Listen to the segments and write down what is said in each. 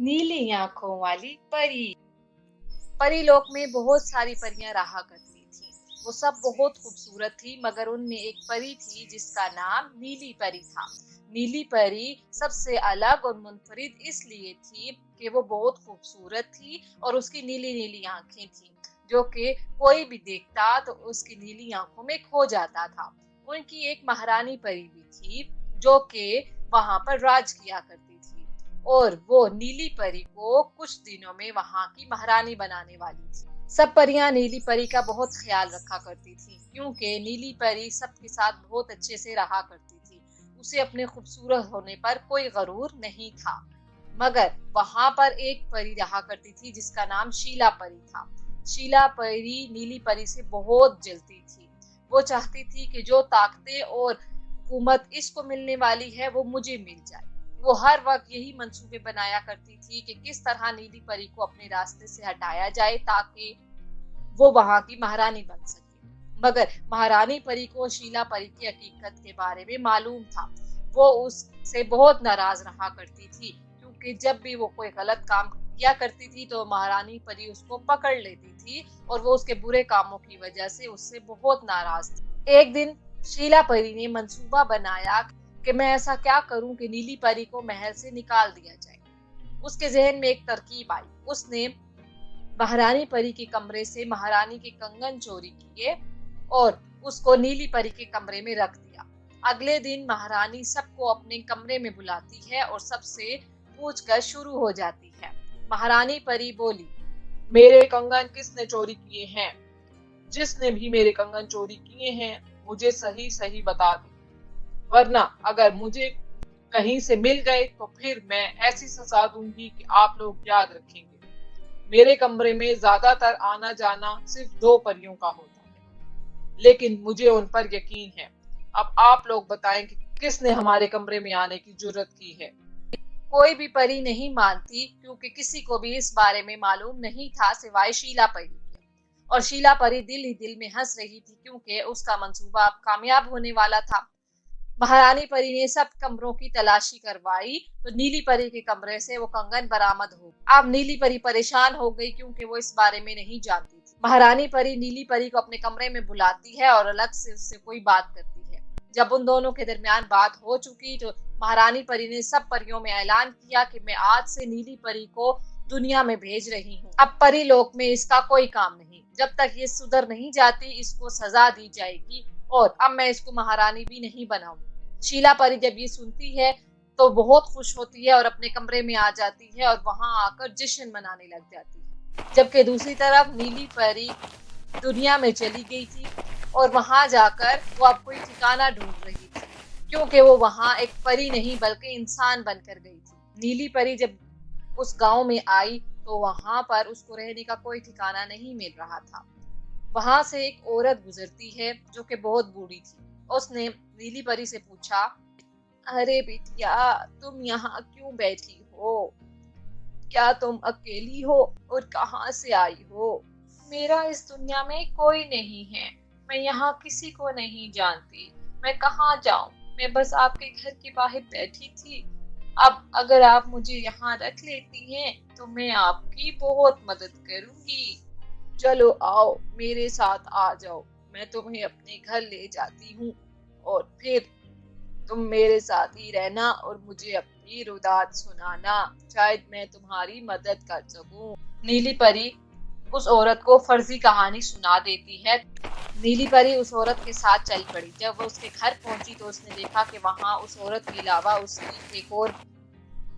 नीली आंखों वाली परी। परी लोक में बहुत सारी परियां रहा करती थी। वो सब बहुत खूबसूरत थी, मगर उनमें एक परी थी जिसका नाम नीली परी था। नीली परी सबसे अलग और मुनफरिद इसलिए थी कि वो बहुत खूबसूरत थी और उसकी नीली नीली आंखें थी, जो कि कोई भी देखता तो उसकी नीली आंखों में खो जाता था। उनकी एक महारानी परी भी थी, जो कि वहां पर राज किया करती थी, और वो नीली परी को कुछ दिनों में वहां की महारानी बनाने वाली थी। सब परियां नीली परी का बहुत ख्याल रखा करती थी, क्योंकि नीली परी सबके साथ बहुत अच्छे से रहा करती थी। उसे अपने खूबसूरत होने पर कोई गरूर नहीं था। मगर वहां पर एक परी रहा करती थी जिसका नाम शीला परी था। शीला परी नीली परी से बहुत जलती थी। वो चाहती थी कि जो ताकतें और हुकूमत इसको मिलने वाली है वो मुझे मिल जाए। वो हर वक्त यही मंसूबे बनाया करती थी कि किस तरह नीली परी को अपने रास्ते से हटाया जाए ताकि वो वहां की महारानी बन सके। मगर महारानी परी को शीला परी की हकीकत के बारे में मालूम था। वो उससे बहुत नाराज रहा करती थी, क्योंकि जब भी वो कोई गलत काम किया करती थी तो महारानी परी उसको पकड़ लेती थी, और वो उसके बुरे कामों की वजह से उससे बहुत नाराज थी। एक दिन शीला परी ने मंसूबा बनाया कि मैं ऐसा क्या करूं कि नीली परी को महल से निकाल दिया जाए। उसके जहन में एक तरकीब आई। उसने महारानी परी के कमरे से महारानी के कंगन चोरी किए और उसको नीली परी के कमरे में रख दिया। अगले दिन महारानी सबको अपने कमरे में बुलाती है और सबसे पूछकर शुरू हो जाती है। महारानी परी बोली, मेरे कंगन किसने चोरी किए हैं? जिसने भी मेरे कंगन चोरी किए हैं मुझे सही सही बता दे, वरना अगर मुझे कहीं से मिल गए तो फिर मैं ऐसी सजा दूंगी कि आप लोग याद रखेंगे। मेरे कमरे में ज्यादातर आना जाना सिर्फ दो परियों का होता है, लेकिन मुझे उन पर यकीन है। अब आप लोग बताएं कि किसने हमारे कमरे में आने की जुर्रत की है। कोई भी परी नहीं मानती, क्योंकि किसी को भी इस बारे में मालूम नहीं था सिवाय शीला परी के। और शीला परी दिल ही दिल में हंस रही थी, क्योंकि उसका मंसूबा अब कामयाब होने वाला था। महारानी परी ने सब कमरों की तलाशी करवाई तो नीली परी के कमरे से वो कंगन बरामद हो। अब नीली परी परेशान हो गई, क्योंकि वो इस बारे में नहीं जानती थी। महारानी परी नीली परी को अपने कमरे में बुलाती है और अलग से उससे कोई बात करती है। जब उन दोनों के दरमियान बात हो चुकी तो महारानी परी ने सब परियों में ऐलान किया कि मैं आज से नीली परी को दुनिया में भेज रही हूँ। अब परी लोक में इसका कोई काम नहीं। जब तक ये सुधर नहीं जाती इसको सजा दी जाएगी, और अब मैं इसको महारानी भी नहीं बनाऊंगी। शीला परी जब ये सुनती है तो बहुत खुश होती है और अपने कमरे में आ जाती है और वहां आकर जश्न मनाने लग जाती है। जबकि दूसरी तरफ नीली परी दुनिया में चली गई थी, और वहां जाकर वो अब कोई ठिकाना ढूंढ रही थी, क्योंकि वो वहां एक परी नहीं बल्कि इंसान बनकर गई थी। नीली परी जब उस गांव में आई तो वहां पर उसको रहने का कोई ठिकाना नहीं मिल रहा था। वहां से एक औरत गुजरती है जो कि बहुत बूढ़ी थी। उसने नीली परी से पूछा, अरे बिटिया, तुम यहाँ क्यों बैठी हो? क्या तुम अकेली हो और कहाँ से आई हो? मेरा इस दुनिया में कोई नहीं है। मैं यहाँ किसी को नहीं जानती। मैं कहाँ जाऊँ? मैं बस आपके घर के बाहर बैठी थी। अब अगर आप मुझे यहाँ रख लेती हैं तो मैं आपकी बहुत मदद करूंगी। चलो आओ, मेरे साथ आ जाओ। मैं तुम्हें अपने घर ले जाती हूँ और फिर तुम मेरे साथ ही रहना और मुझे अपनी रुदात सुनाना। शायद मैं तुम्हारी मदद कर सकूं। नीली परी उस औरत को फर्जी कहानी सुना देती है। नीली परी उस औरत के साथ चल पड़ी। जब वो उसके घर पहुंची तो उसने देखा कि वहां उस औरत के अलावा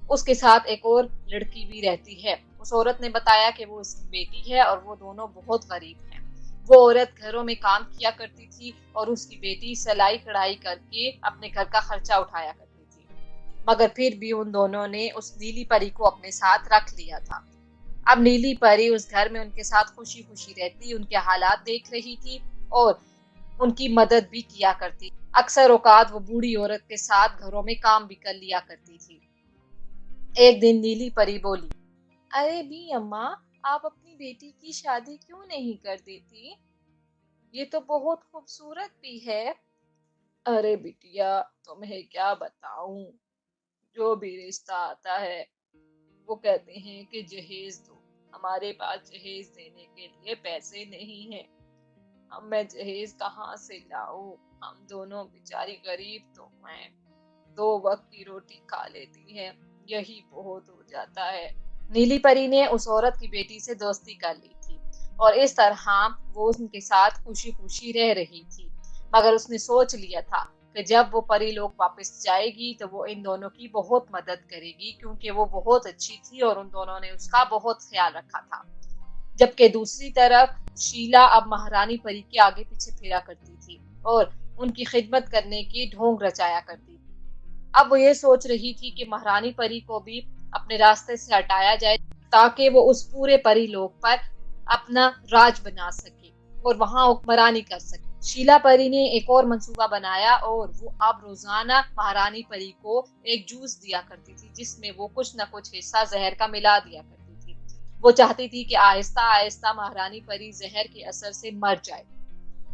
उसके साथ एक और लड़की भी रहती है। उस औरत ने बताया कि वो उसकी बेटी है और वो दोनों बहुत गरीब हैं। वो औरत घरों में काम किया करती थी और उसकी बेटी सिलाई कढ़ाई करके अपने घर का खर्चा उठाया करती थी। मगर फिर भी उन दोनों ने उस नीली परी को अपने साथ रख लिया था। अब नीली परी उस घर में उनके साथ खुशी खुशी रहती, उनके हालात देख रही थी और उनकी मदद भी किया करती। अक्सर औकात वो बूढ़ी औरत के साथ घरों में काम भी कर लिया करती थी। एक दिन नीली परी बोली, अरे भी अम्मा, आप अपनी बेटी की शादी क्यों नहीं कर देती? ये तो बहुत खूबसूरत भी है। अरे बिटिया, तुम्हें क्या बताऊं, जो भी रिश्ता आता है वो कहते हैं कि जहेज दो, हमारे पास जहेज देने के लिए पैसे नहीं हैं। अब मैं जहेज कहाँ से लाऊं? हम दोनों बेचारी गरीब तो हैं, 2 वक्त की रोटी खा लेती हैं, यही बहुत हो जाता है। नीली परी ने उस औरत की बेटी से दोस्ती कर ली थी और इस तरह वो उनके साथ खुशी खुशी रह रही थी। मगर उसने सोच लिया था कि जब वो परी लोग वापस जाएगी तो वो इन दोनों की बहुत मदद करेगी, क्योंकि वो बहुत अच्छी थी और उन दोनों ने उसका बहुत ख्याल रखा था। जबकि दूसरी तरफ शीला अब महारानी परी के आगे पीछे फिरा करती थी और उनकी खिदमत करने की ढोंग रचाया करती थी। अब वो ये सोच रही थी कि महारानी परी को भी अपने रास्ते से हटाया जाए ताकि वो उस पूरे परी लोक पर अपना राज बना सके और वहां हुक्मरानी कर सके। शीला परी ने एक और मंसूबा बनाया और वो अब रोजाना महारानी परी को एक जूस दिया करती थी जिसमें वो कुछ न कुछ हिस्सा जहर का मिला दिया करती थी। वो चाहती थी कि आहिस्ता आहिस्ता महारानी परी जहर के असर से मर जाए।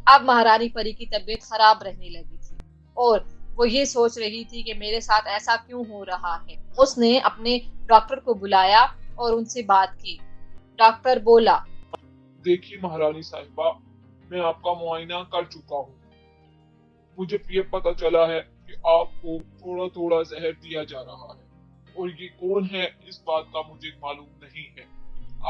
अब महारानी परी की तबीयत खराब रहने लगी थी और वो ये सोच रही थी कि मेरे साथ ऐसा क्यों हो रहा है। उसने अपने डॉक्टर को बुलाया और उनसे बात की। डॉक्टर बोला, देखिए महारानी साहिबा, मैं आपका मुआयना कर चुका हूँ। मुझे ये पता चला है कि आपको थोड़ा थोड़ा जहर दिया जा रहा है और ये कौन है इस बात का मुझे मालूम नहीं है।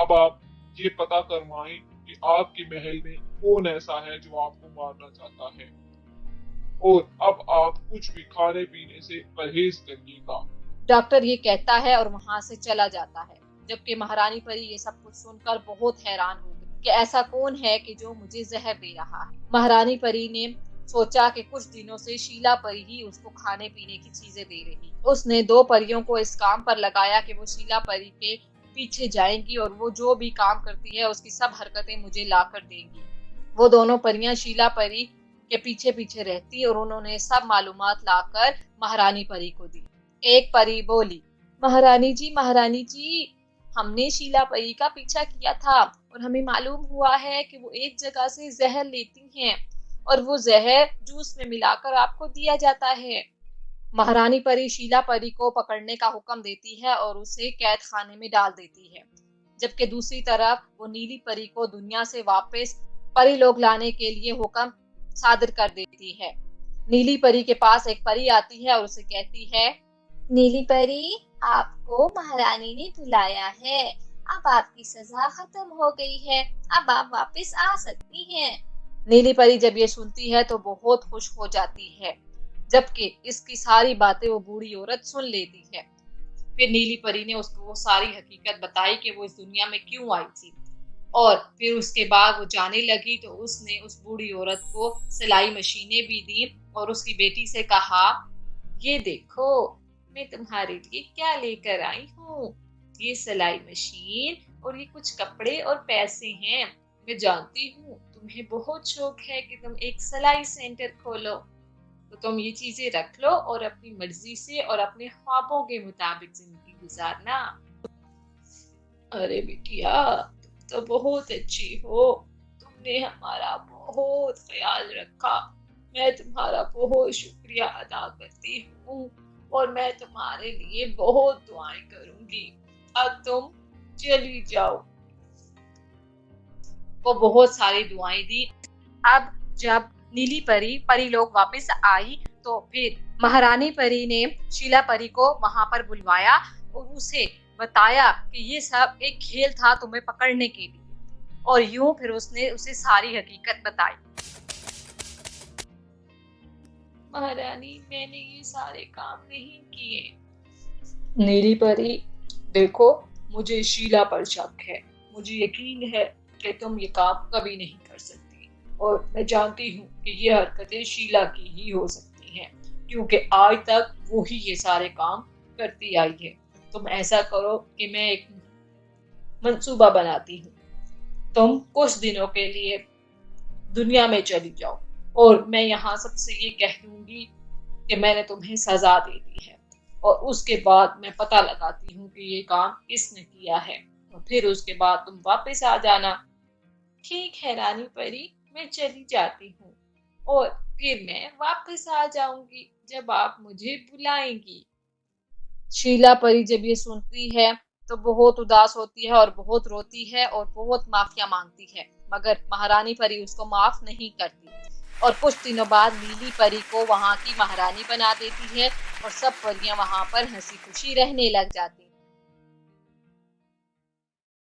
अब आप ये पता करवाएं कि आपके महल में कौन ऐसा है जो आपको मारना चाहता है और अब आप कुछ भी खाने पीने से परहेज करिएगा। डॉक्टर ये कहता है और वहां से चला जाता है। जबकि महारानी परी ये सब कुछ सुनकर बहुत हैरान हो गई कि ऐसा कौन है कि जो मुझे जहर दे रहा है। महारानी परी ने सोचा कि कुछ दिनों से शीला परी ही उसको खाने पीने की चीजें दे रही। उसने 2 परियों को इस काम पर लगाया कि वो शीला परी के पीछे जाएंगी और वो जो भी काम करती है उसकी सब हरकतें मुझे ला कर देंगी। वो दोनों परियां शीला परी के पीछे पीछे रहती और उन्होंने सब मालूमात लाकर महारानी परी को दी। एक परी बोली, महारानी जी, हमने शीला परी का पीछा किया था और हमें मालूम हुआ है कि वो एक जगह से जहर लेती हैं और वो जहर जूस में मिलाकर आपको दिया जाता है। महारानी परी शीला परी को पकड़ने का हुक्म देती है और उसे कैद खाने में डाल देती है। जबकि दूसरी तरफ वो नीली परी को दुनिया से वापस परी लोग लाने के लिए हुक्म सादर कर देती है। नीली परी के पास एक परी आती है और उसे कहती है, नीली परी, आपको महारानी ने बुलाया है। अब आपकी सजा खत्म हो गई है, अब आप वापस आ सकती हैं। नीली परी जब ये सुनती है तो बहुत खुश हो जाती है, जबकि इसकी सारी बातें वो बूढ़ी औरत सुन लेती है। फिर नीली परी ने उसको वो सारी हकीकत बताई कि वो इस दुनिया में क्यों आई थी और फिर उसके बाद वो जाने लगी तो उसने उस बूढ़ी औरत को सिलाई मशीनें भी दी और उसकी बेटी से कहा, ये देखो मैं तुम्हारे लिए क्या लेकर आई हूँ, ये सिलाई मशीन और ये कुछ कपड़े और पैसे हैं। मैं जानती हूँ तुम्हें बहुत शौक है कि तुम एक सिलाई सेंटर खोलो, तो तुम ये चीजें रख लो और अपनी मर्जी से और अपने ख्वाबों के मुताबिक जिंदगी गुजारना। अरे बिटिया, तो बहुत अच्छी हो, तुमने हमारा बहुत ख्याल रखा। मैं तुम्हारा बहुत शुक्रिया अदा करती हूँ और मैं तुम्हारे लिए बहुत दुआएं करूंगी। अब तुम चली जाओ। वो बहुत सारी दुआएं दी। अब जब नीली परी परी लोग वापस आई तो फिर महारानी परी ने शीला परी को वहां पर बुलवाया और उसे बताया कि ये सब एक खेल था तुम्हें पकड़ने के लिए, और यूं फिर उसने उसे सारी हकीकत बताई। महारानी, मैंने ये सारे काम नहीं किए। नीली परी, देखो, मुझे शीला पर शक है। मुझे यकीन है कि तुम ये काम कभी नहीं कर सकती और मैं जानती हूँ कि ये हरकतें शीला की ही हो सकती हैं, क्योंकि आज तक वो ही ये सारे काम करती आई है। तुम ऐसा करो कि मैं एक मंसूबा बनाती हूँ। तुम कुछ दिनों के लिए दुनिया में चली जाओ और मैं यहाँ सबसे ये कह दूंगी कि मैंने तुम्हें सजा दे दी है, और उसके बाद मैं पता लगाती हूँ कि ये काम किसने किया है, और फिर उसके बाद तुम वापस आ जाना। ठीक है रानी परी, मैं चली जाती हूँ और फिर मैं वापस आ जाऊंगी जब आप मुझे बुलाएंगी। शीला परी जब ये सुनती है तो बहुत उदास होती है और बहुत रोती है और बहुत माफिया मांगती है, मगर महारानी परी उसको माफ नहीं करती और कुछ दिनों बाद नीली परी को वहाँ की महारानी बना देती है और सब परियां वहाँ पर हंसी खुशी रहने लग जाती हैं।